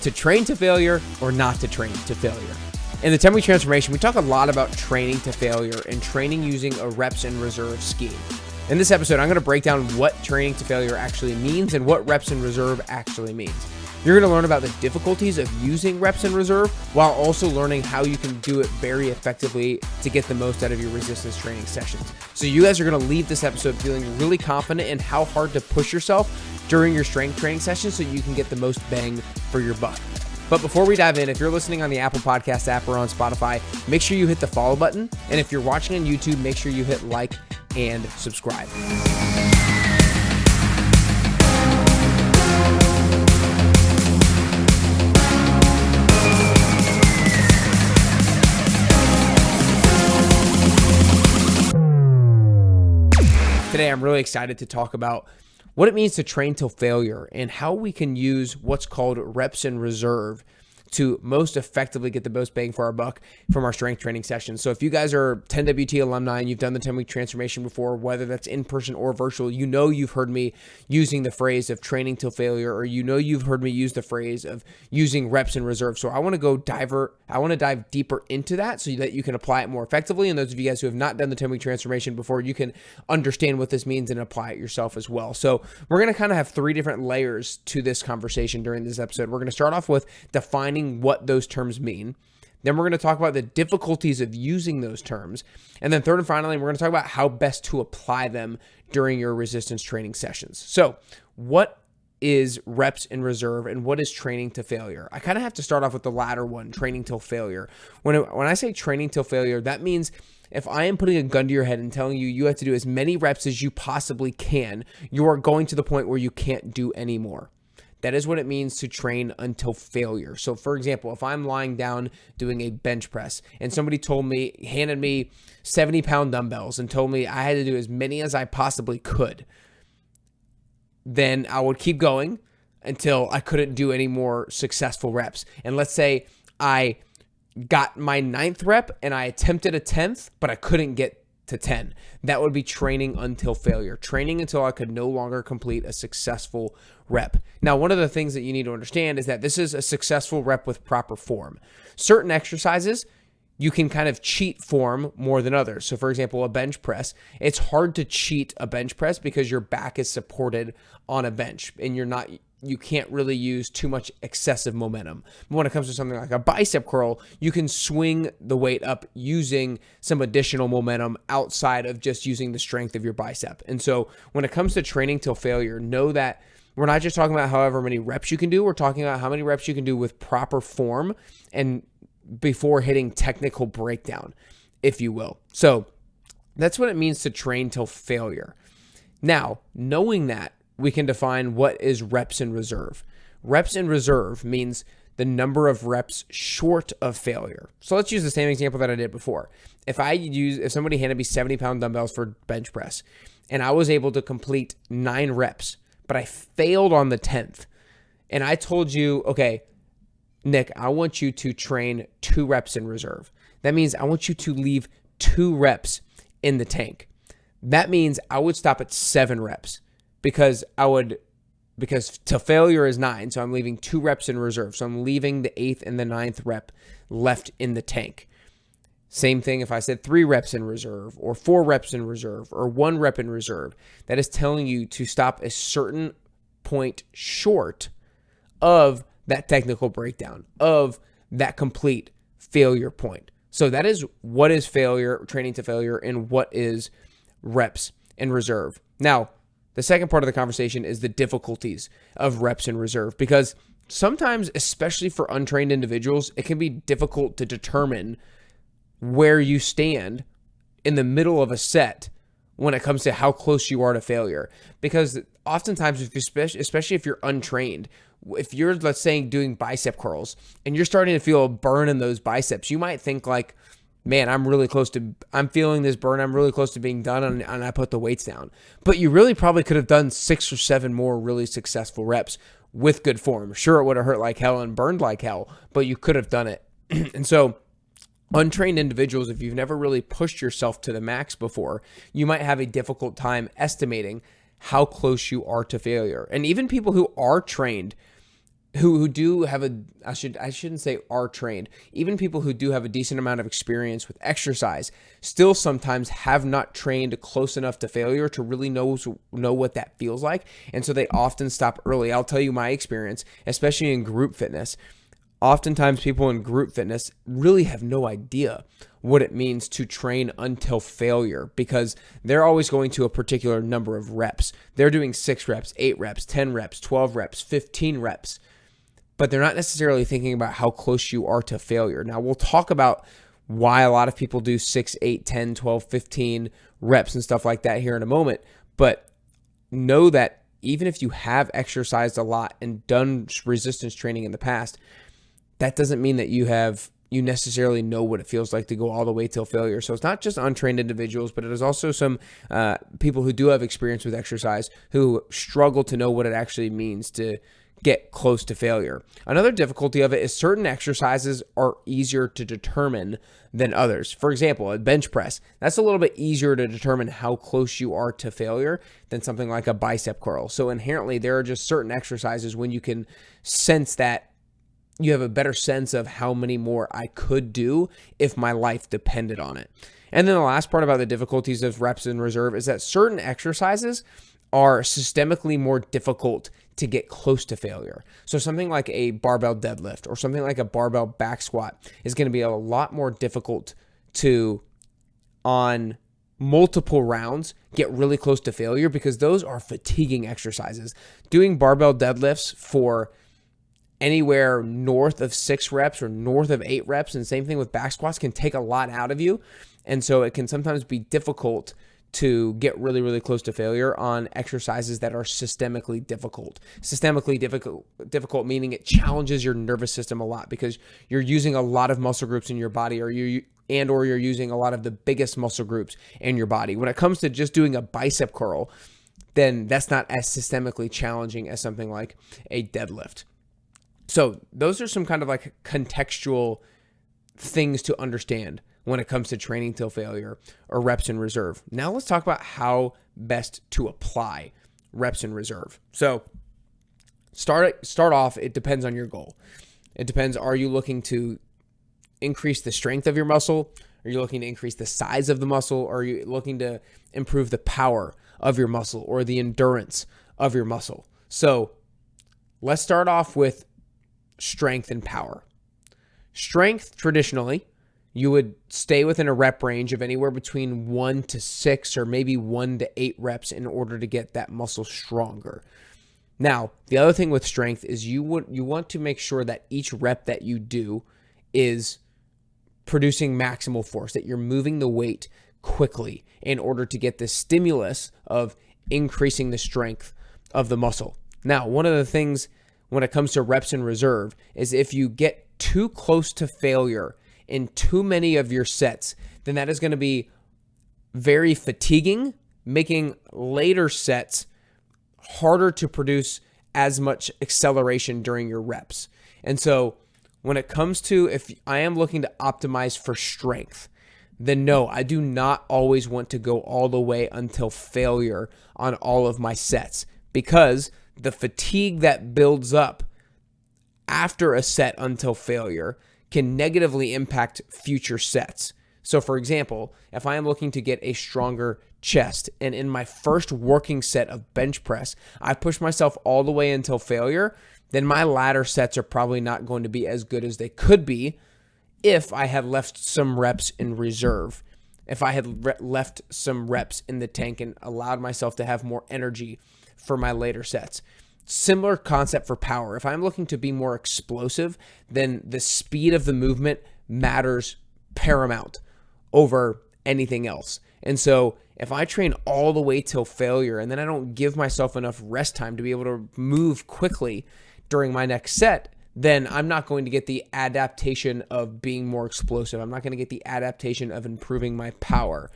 to train to failure or not to train to failure. In the 10-week transformation, we talk a lot about training to failure and training using a reps and reserve scheme. In this episode, I'm going to break down what training to failure actually means and what reps and reserve actually means. You're going to learn about the difficulties of using reps and reserve while also learning how you can do it very effectively to get the most out of your resistance training sessions. So you guys are going to leave this episode feeling really confident in how hard to push yourself during your strength training sessions so you can get the most bang for your buck. But before we dive in, if you're listening on the Apple Podcast app or on Spotify, make sure you hit the follow button. And if you're watching on YouTube, make sure you hit like and subscribe. Today, I'm really excited to talk about what it means to train till failure and how we can use what's called reps and reserve to most effectively get the most bang for our buck from our strength training sessions. So if you guys are 10WT alumni and you've done the 10-week transformation before, whether that's in person or virtual, you know you've heard me using the phrase of training till failure, or you know you've heard me use the phrase of using reps and reserve. So I want to dive deeper into that so that you can apply it more effectively. And those of you guys who have not done the 10-week transformation before, you can understand what this means and apply it yourself as well. So we're going to kind of have three different layers to this conversation during this episode. We're going to start off with defining what those terms mean. Then we're going to talk about the difficulties of using those terms. And then third and finally, we're going to talk about how best to apply them during your resistance training sessions. So what is reps and reserve and what is training to failure? I kind of have to start off with the latter one, training till failure. When I say training till failure, that means if I am putting a gun to your head and telling you have to do as many reps as you possibly can, you are going to the point where you can't do any more. That is what it means to train until failure. So for example, if I'm lying down doing a bench press and somebody handed me 70-pound dumbbells and told me I had to do as many as I possibly could, then I would keep going until I couldn't do any more successful reps. And let's say I got my 9th rep and I attempted a 10th, but I couldn't get to 10. That would be training until failure, training until I could no longer complete a successful rep. Now, one of the things that you need to understand is that this is a successful rep with proper form. Certain exercises, you can kind of cheat form more than others. So for example, a bench press, it's hard to cheat a bench press because your back is supported on a bench and you can't really use too much excessive momentum. But when it comes to something like a bicep curl, you can swing the weight up using some additional momentum outside of just using the strength of your bicep. And so when it comes to training till failure, know that we're not just talking about however many reps you can do, we're talking about how many reps you can do with proper form and before hitting technical breakdown, if you will. So that's what it means to train till failure. Now, knowing that, we can define what is reps in reserve. Reps in reserve means the number of reps short of failure. So let's use the same example that I did before. If somebody handed me 70-pound dumbbells for bench press and I was able to complete 9 reps, but I failed on the 10th, and I told you, okay, Nick, I want you to train 2 reps in reserve. That means I want you to leave 2 reps in the tank. That means I would stop at 7 reps. Because till failure is 9, so I'm leaving 2 reps in reserve. So I'm leaving the 8th and the 9th rep left in the tank. Same thing if I said 3 reps in reserve or 4 reps in reserve or 1 rep in reserve. That is telling you to stop a certain point short of that technical breakdown, of that complete failure point. So that is what is failure, training to failure, and what is reps in reserve. Now, the second part of the conversation is the difficulties of reps in reserve, because sometimes, especially for untrained individuals, it can be difficult to determine where you stand in the middle of a set when it comes to how close you are to failure. Because oftentimes, especially if you're untrained, if you're, let's say, doing bicep curls and you're starting to feel a burn in those biceps, you might think like, man, I'm feeling this burn. I'm really close to being done, and I put the weights down. But you really probably could have done 6 or 7 more really successful reps with good form. Sure, it would have hurt like hell and burned like hell, but you could have done it. And so untrained individuals, if you've never really pushed yourself to the max before, you might have a difficult time estimating how close you are to failure. And even people who are trained, who do have I shouldn't say are trained, even people who do have a decent amount of experience with exercise still sometimes have not trained close enough to failure to really know what that feels like. And so they often stop early. I'll tell you my experience, especially in group fitness. Oftentimes people in group fitness really have no idea what it means to train until failure, because they're always going to a particular number of reps. They're doing 6 reps, 8 reps, 10 reps, 12 reps, 15 reps, but they're not necessarily thinking about how close you are to failure. Now, we'll talk about why a lot of people do 6, 8, 10, 12, 15 reps and stuff like that here in a moment, but know that even if you have exercised a lot and done resistance training in the past, that doesn't mean that you necessarily know what it feels like to go all the way till failure. So it's not just untrained individuals, but it is also some people who do have experience with exercise who struggle to know what it actually means to get close to failure. Another difficulty of it is certain exercises are easier to determine than others. For example, a bench press, that's a little bit easier to determine how close you are to failure than something like a bicep curl. So inherently, there are just certain exercises when you can sense that you have a better sense of how many more I could do if my life depended on it. And then the last part about the difficulties of reps in reserve is that certain exercises are systemically more difficult to get close to failure. So something like a barbell deadlift or something like a barbell back squat is going to be a lot more difficult to, on multiple rounds, get really close to failure, because those are fatiguing exercises. Doing barbell deadlifts for anywhere north of 6 reps or north of 8 reps, and same thing with back squats, can take a lot out of you. And so it can sometimes be difficult to get really, really close to failure on exercises that are systemically difficult. Systemically difficult meaning it challenges your nervous system a lot, because you're using a lot of muscle groups in your body, or you're using a lot of the biggest muscle groups in your body. When it comes to just doing a bicep curl, then that's not as systemically challenging as something like a deadlift. So those are some kind of like contextual things to understand when it comes to training till failure or reps in reserve. Now let's talk about how best to apply reps in reserve. So start off, it depends on your goal. It depends, are you looking to increase the strength of your muscle? Are you looking to increase the size of the muscle? Or are you looking to improve the power of your muscle or the endurance of your muscle? So let's start off with strength and power. Strength, traditionally, you would stay within a rep range of anywhere between 1 to 6 or maybe 1 to 8 reps in order to get that muscle stronger. Now, the other thing with strength is you want to make sure that each rep that you do is producing maximal force, that you're moving the weight quickly in order to get the stimulus of increasing the strength of the muscle. Now, one of the things when it comes to reps in reserve is if you get too close to failure in too many of your sets, then that is going to be very fatiguing, making later sets harder to produce as much acceleration during your reps. And so when it comes to, if I am looking to optimize for strength, then no, I do not always want to go all the way until failure on all of my sets, because the fatigue that builds up after a set until failure can negatively impact future sets. So for example, if I am looking to get a stronger chest and in my first working set of bench press, I push myself all the way until failure, then my latter sets are probably not going to be as good as they could be if I had left some reps in reserve, if I had left some reps in the tank and allowed myself to have more energy for my later sets. Similar concept for power. If I'm looking to be more explosive, then the speed of the movement matters paramount over anything else. And so if I train all the way till failure and then I don't give myself enough rest time to be able to move quickly during my next set, then I'm not going to get the adaptation of being more explosive. I'm not going to get the adaptation of improving my power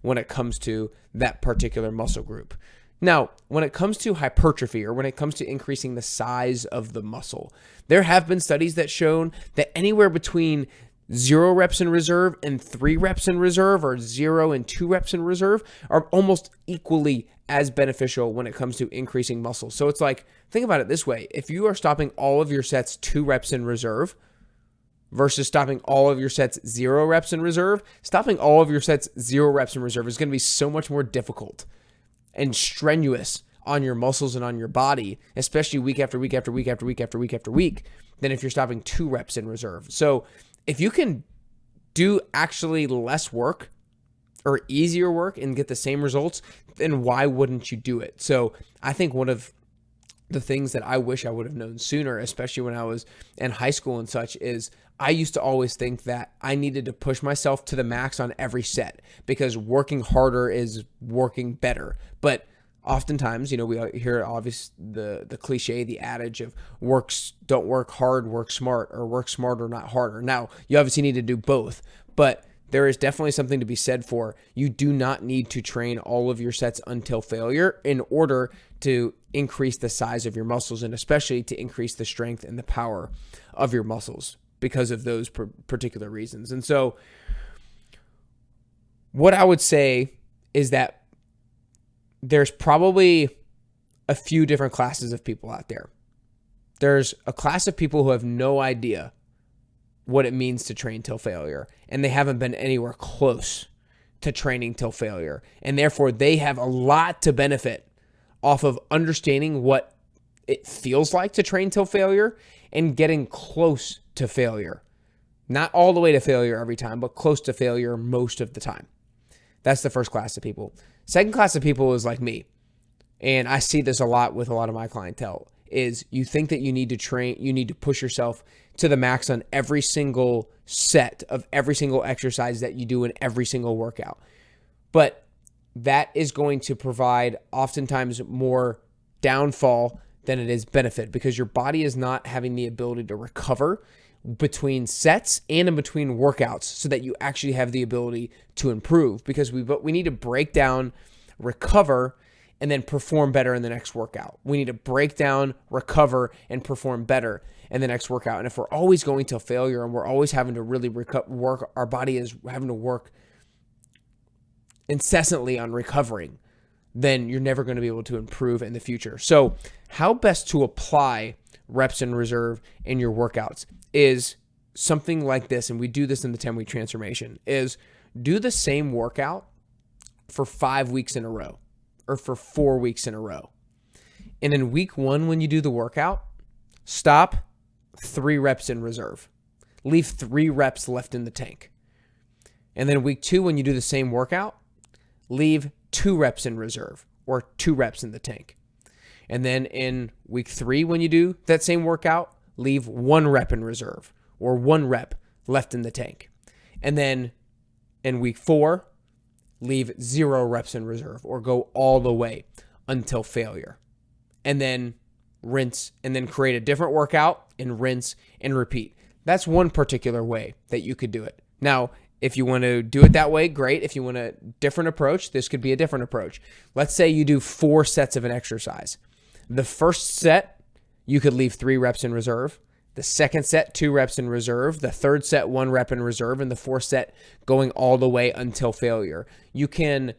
when it comes to that particular muscle group. Now, when it comes to hypertrophy, or when it comes to increasing the size of the muscle, there have been studies that shown that anywhere between 0 reps in reserve and 3 reps in reserve, or 0 and 2 reps in reserve, are almost equally as beneficial when it comes to increasing muscle. So it's like, think about it this way. If you are stopping all of your sets 2 reps in reserve versus stopping all of your sets 0 reps in reserve, stopping all of your sets 0 reps in reserve is going to be so much more difficult and strenuous on your muscles and on your body, especially week after week after week after week after week after week, than if you're stopping 2 reps in reserve. So if you can do actually less work or easier work and get the same results, then why wouldn't you do it? So I think one of the things that I wish I would have known sooner, especially when I was in high school and such, is I used to always think that I needed to push myself to the max on every set because working harder is working better. But oftentimes, we hear the cliche, the adage of don't work hard, work smart, or work smarter, not harder. Now, you obviously need to do both, but there is definitely something to be said for you do not need to train all of your sets until failure in order to increase the size of your muscles and especially to increase the strength and the power of your muscles because of those particular reasons. And so what I would say is that there's probably a few different classes of people out there. There's a class of people who have no idea what it means to train till failure, and they haven't been anywhere close to training till failure. And therefore, they have a lot to benefit off of understanding what it feels like to train till failure and getting close to failure. Not all the way to failure every time, but close to failure most of the time. That's the first class of people. Second class of people is like me, and I see this a lot with a lot of my clientele, is you think that you need to train, you need to push yourself to the max on every single set of every single exercise that you do in every single workout. But that is going to provide oftentimes more downfall than it is benefit because your body is not having the ability to recover between sets and in between workouts so that you actually have the ability to improve because we need to break down, recover, and then perform better in the next workout. We need to break down, recover, and perform better in the next workout. And if we're always going to failure and we're always having to really work, our body is having to work incessantly on recovering, then you're never going to be able to improve in the future. So how best to apply reps in reserve in your workouts is something like this, and we do this in the 10-week transformation, is do the same workout for 5 weeks in a row or for 4 weeks in a row. And in week 1, when you do the workout, stop 3 reps in reserve. Leave 3 reps left in the tank. And then week 2, when you do the same workout, leave 2 reps in reserve or 2 reps in the tank. And then in week 3, when you do that same workout, leave 1 rep in reserve or 1 rep left in the tank. And then in week 4, leave 0 reps in reserve or go all the way until failure. And then rinse and then create a different workout and rinse and repeat. That's one particular way that you could do it. Now, if you want to do it that way, great. If you want a different approach, this could be a different approach. Let's say you do 4 sets of an exercise. The first set, you could leave 3 reps in reserve. The second set, 2 reps in reserve. The third set, 1 rep in reserve. And the fourth set, going all the way until failure. You can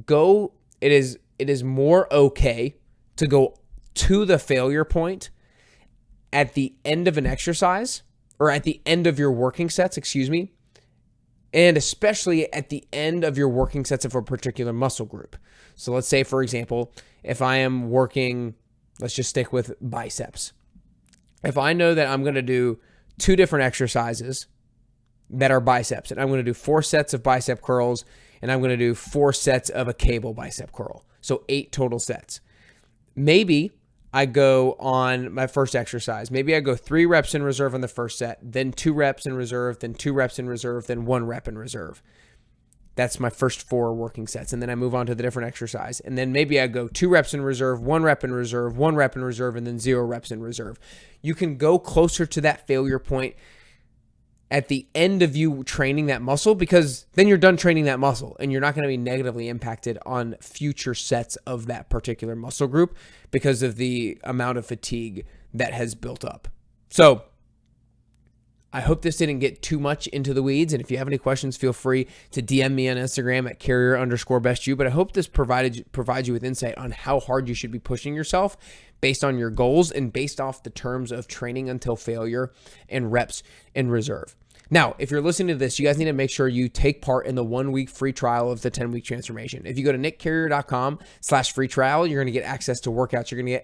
go, it is more okay to go to the failure point at the end of an exercise or at the end of your working sets, and especially at the end of your working sets of a particular muscle group. So let's say, for example, if I am working, let's just stick with biceps. If I know that I'm going to do 2 different exercises that are biceps, and I'm going to do 4 sets of bicep curls, and I'm going to do 4 sets of a cable bicep curl. So 8 total sets. Maybe I go on my first exercise. Maybe I go 3 reps in reserve on the first set, then 2 reps in reserve, then 2 reps in reserve, then 1 rep in reserve. That's my first 4 working sets. And then I move on to the different exercise. And then maybe I go 2 reps in reserve, 1 rep in reserve, 1 rep in reserve, and then 0 reps in reserve. You can go closer to that failure point at the end of you training that muscle because then you're done training that muscle and you're not going to be negatively impacted on future sets of that particular muscle group because of the amount of fatigue that has built up. So I hope this didn't get too much into the weeds. And if you have any questions, feel free to DM me on Instagram at carrier_bestyou. But I hope this provides you with insight on how hard you should be pushing yourself based on your goals and based off the terms of training until failure and reps in reserve. Now, if you're listening to this, you guys need to make sure you take part in the 1-week free trial of the 10-week transformation. If you go to nickcarrier.com/free trial, you're going to get access to workouts, you're going to get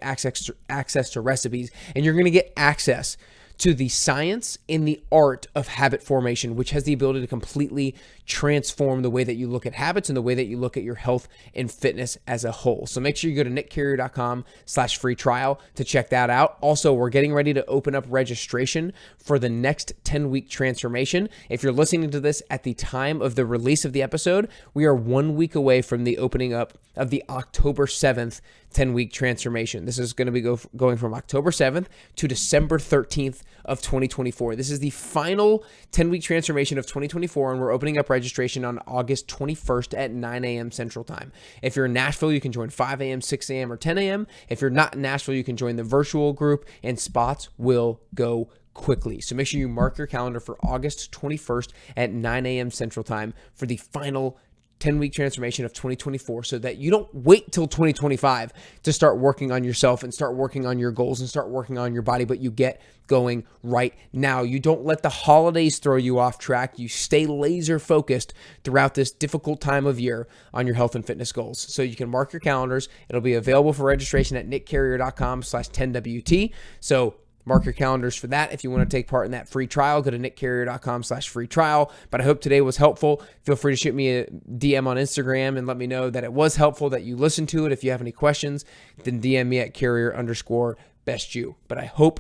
access to recipes, and you're going to get access to the science and the art of habit formation, which has the ability to completely transform the way that you look at habits and the way that you look at your health and fitness as a whole. So make sure you go to nickcarrier.com/free trial to check that out. Also, we're getting ready to open up registration for the next 10-week transformation. If you're listening to this at the time of the release of the episode, we are 1 week away from the opening up of the October 7th 10-week transformation. This is going to be going from October 7th to December 13th of 2024. This is the final 10-week transformation of 2024, and we're opening up registration on August 21st at 9 a.m. Central Time. If you're in Nashville, you can join 5 a.m., 6 a.m., or 10 a.m. If you're not in Nashville, you can join the virtual group, and spots will go quickly. So make sure you mark your calendar for August 21st at 9 a.m. Central Time for the final 10-week transformation of 2024, so that you don't wait till 2025 to start working on yourself and start working on your goals and start working on your body, but you get going right now. You don't let the holidays throw you off track. You stay laser focused throughout this difficult time of year on your health and fitness goals. So you can mark your calendars. It'll be available for registration at nickcarrier.com/10WT. So mark your calendars for that. If you want to take part in that free trial, go to nickcarrier.com/free trial. But I hope today was helpful. Feel free to shoot me a DM on Instagram and let me know that it was helpful, that you listened to it. If you have any questions, then DM me at carrier_bestyou. But I hope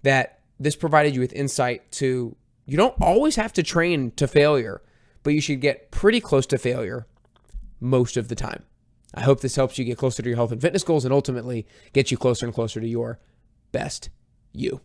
that this provided you with insight to, you don't always have to train to failure, but you should get pretty close to failure most of the time. I hope this helps you get closer to your health and fitness goals and ultimately get you closer and closer to your best you.